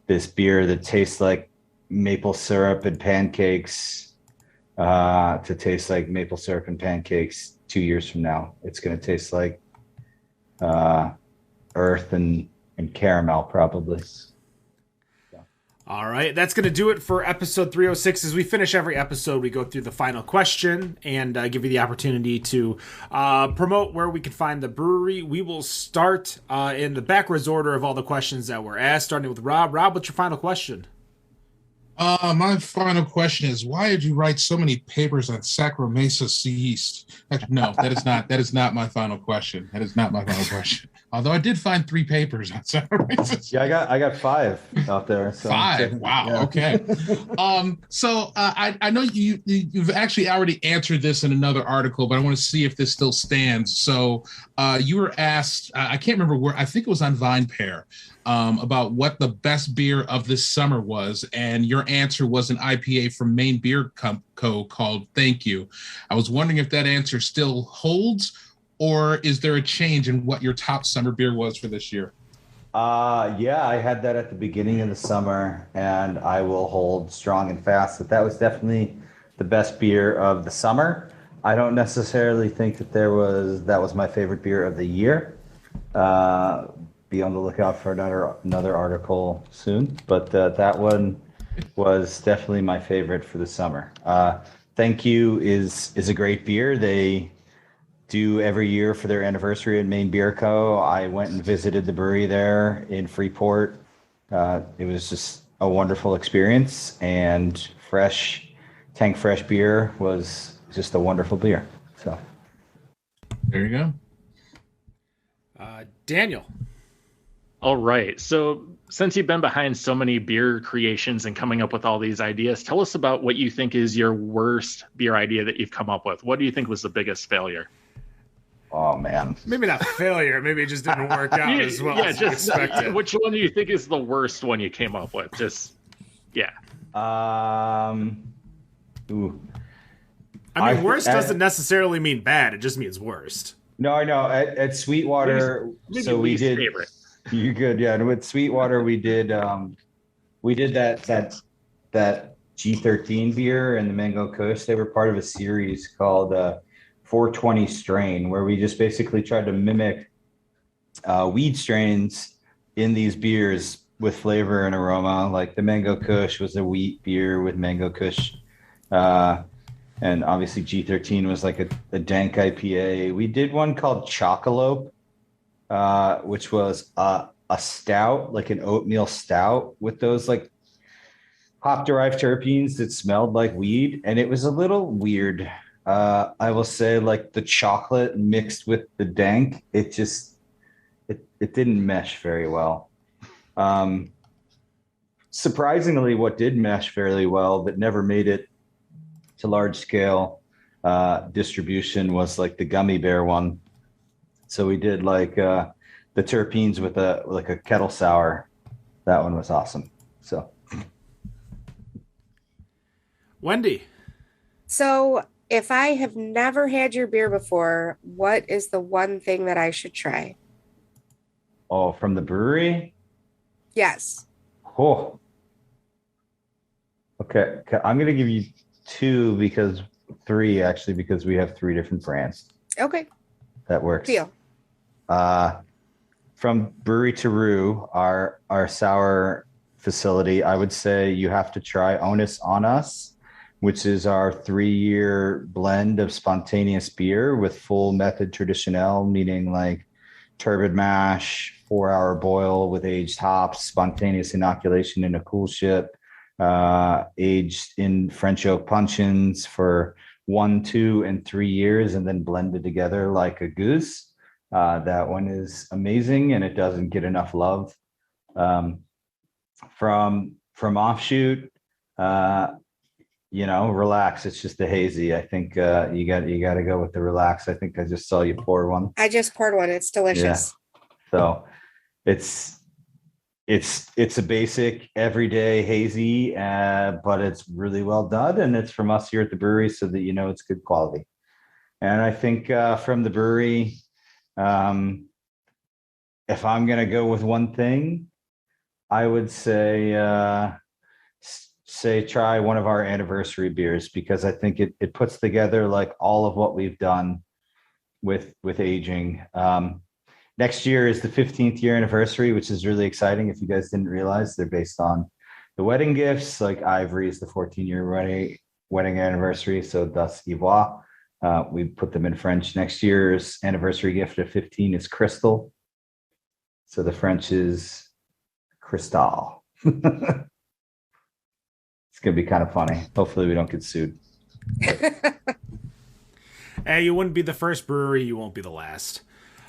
this beer that tastes like maple syrup and pancakes to taste like maple syrup and pancakes 2 years from now. It's going to taste like earth and caramel, probably. All right, that's going to do it for episode 306. As we finish every episode, we go through the final question and give you the opportunity to promote where we can find the brewery. We will start in the backwards order of all the questions that were asked, starting with Rob. Rob, what's your final question? My final question is, why did you write so many papers on Saccharomyces yeast? No, that is not my final question. That is not my final question. Although I did find 3 papers on Saccharomyces. Yeah, I got 5 out there. So. 5. Wow. Yeah. Okay. So I know you've actually already answered this in another article, but I want to see if this still stands. So you were asked, I can't remember where, I think it was on VinePair, about what the best beer of this summer was, and your answer was an IPA from Maine Beer Co. called Thank You. I was wondering if that answer still holds, or is there a change in what your top summer beer was for this year? I had that at the beginning of the summer, and I will hold strong and fast that was definitely the best beer of the summer. I don't necessarily think that that was my favorite beer of the year. Be on the lookout for another article soon, but that one was definitely my favorite for the summer. Thank You is a great beer. They do every year for their anniversary at Maine Beer Co. I went and visited the brewery there in Freeport. It was just a wonderful experience, and Tank Fresh beer was just a wonderful beer. So there you go. Daniel. All right. So since you've been behind so many beer creations and coming up with all these ideas, tell us about what you think is your worst beer idea that you've come up with. What do you think was the biggest failure? Oh, man. Maybe not failure. Maybe it just didn't work out as well as you expected. Which one do you think is the worst one you came up with? Ooh. I mean, worst doesn't necessarily mean bad. It just means worst. No, I know. At Sweetwater, maybe we did. Favorite. You're good, yeah. And with Sweetwater, we did that G13 beer and the Mango Kush. They were part of a series called 420 Strain, where we just basically tried to mimic weed strains in these beers with flavor and aroma. Like the Mango Kush was a wheat beer with Mango Kush. And obviously G13 was like a dank IPA. We did one called Chocolope, which was a stout, like an oatmeal stout with those like hop-derived terpenes that smelled like weed. And it was a little weird. I will say, like, the chocolate mixed with the dank, it didn't mesh very well. Surprisingly, what did mesh fairly well but never made it to large scale distribution was like the gummy bear one. So we did like the terpenes with a kettle sour. That one was awesome. So Wendy. So if I have never had your beer before, what is the one thing that I should try? Oh, from the brewery? Yes. Oh. Okay. I'm going to give you 2 because 3 actually, because we have 3 different brands. Okay. That works. Deal. From Brewery to Rue, our sour facility, I would say you have to try Onus on Us, which is our 3-year blend of spontaneous beer with full method traditionnel, meaning like turbid mash, 4-hour boil with aged hops, spontaneous inoculation in a cool ship, aged in French oak puncheons for 1, 2, and 3 years, and then blended together like a goose. That one is amazing, and it doesn't get enough love. From offshoot, relax. It's just a hazy. I think you got to go with the relax. I think I just saw you pour one. I just poured one. It's delicious. Yeah. So it's a basic everyday hazy, but it's really well done, and it's from us here at the brewery, so that it's good quality. And I think from the brewery, if I'm gonna go with one thing, I would say try one of our anniversary beers, because I think it puts together like all of what we've done with aging. Next year is the 15th year anniversary, which is really exciting. If you guys didn't realize, they're based on the wedding gifts. Like Ivory is the 14-year wedding anniversary, so thus Ivoire. We put them in French. Next year's anniversary gift of 15 is Crystal. So the French is Cristal. It's going to be kind of funny. Hopefully we don't get sued. Hey, you wouldn't be the first brewery. You won't be the last.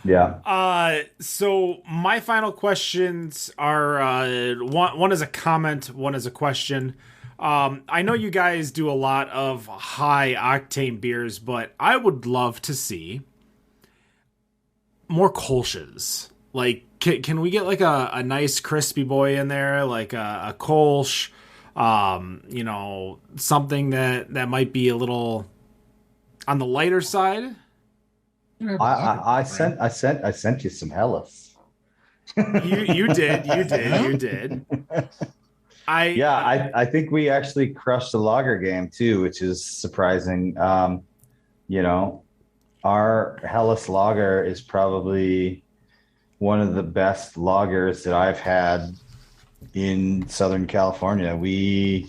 Yeah. So my final questions are one is a comment, one is a question. I know you guys do a lot of high octane beers, but I would love to see more Kolsch's. Like, can we get like a nice crispy boy in there, like a Kolsch, something that might be a little on the lighter side? I sent you some Hellas. You did. I think we actually crushed the lager game too, which is surprising. Our Hellas lager is probably one of the best lagers that I've had in Southern California. We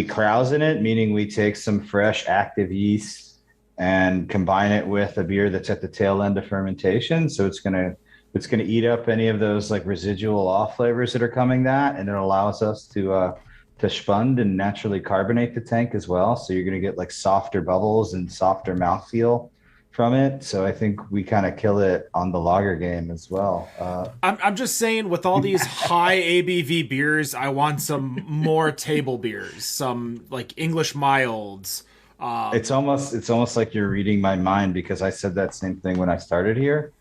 krause in it, meaning we take some fresh active yeast and combine it with a beer that's at the tail end of fermentation. So it's gonna eat up any of those like residual off flavors that are coming and it allows us to spund and naturally carbonate the tank as well. So you're gonna get like softer bubbles and softer mouthfeel from it. So I think we kind of kill it on the lager game as well. I'm just saying, with all these high ABV beers, I want some more table beers, some like English milds. It's almost like you're reading my mind, because I said that same thing when I started here.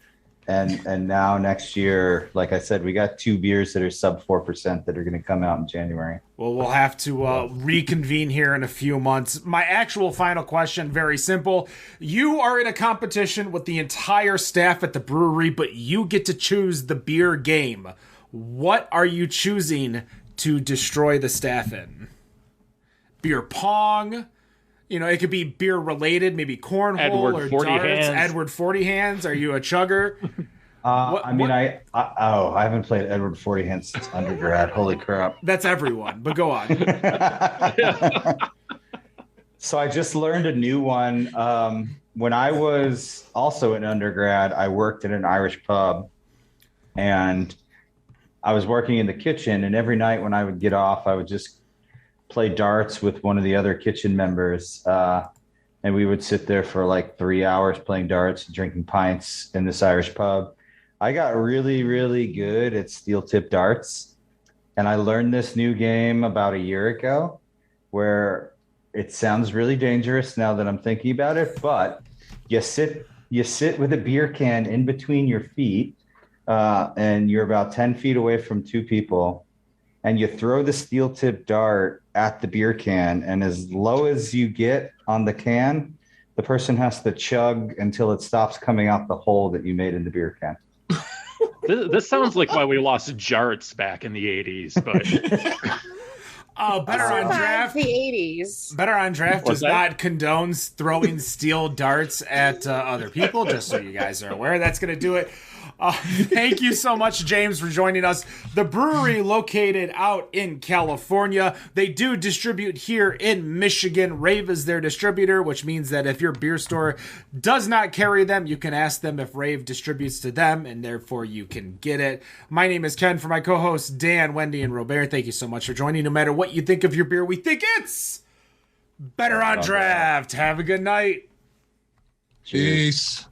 And now next year, like I said, we got 2 beers that are sub 4% that are going to come out in January. Well, we'll have to reconvene here in a few months. My actual final question, very simple. You are in a competition with the entire staff at the brewery, but you get to choose the beer game. What are you choosing to destroy the staff in? Beer pong? It could be beer related, maybe cornhole Edward or 40 darts. hands. Edward 40 hands. Are you a chugger? I haven't played Edward 40 hands since undergrad. Holy crap! That's everyone. But go on. So I just learned a new one. When I was also in undergrad, I worked at an Irish pub, and I was working in the kitchen. And every night when I would get off, I would just play darts with one of the other kitchen members, and we would sit there for like 3 hours playing darts, drinking pints in this Irish pub. I got really, really good at steel tip darts, and I learned this new game about a year ago, where it sounds really dangerous now that I'm thinking about it, but you sit with a beer can in between your feet, and you're about 10 feet away from 2 people, and you throw the steel tip dart at the beer can, and as low as you get on the can, the person has to chug until it stops coming out the hole that you made in the beer can. This sounds like why we lost jarts back in the 80s, but Better on Draft. The 80s. Better on Draft does not condone throwing steel darts at other people, just so you guys are aware. That's going to do it. Thank you so much, James, for joining us. The brewery located out in California. They do distribute here in Michigan. Rave is their distributor, which means that if your beer store does not carry them, you can ask them if Rave distributes to them, and therefore you can get it. My name is Ken. For my co-hosts, Dan, Wendy, and Robert, thank you so much for joining. No matter what you think of your beer, we think it's better on draft. Have a good night. Peace.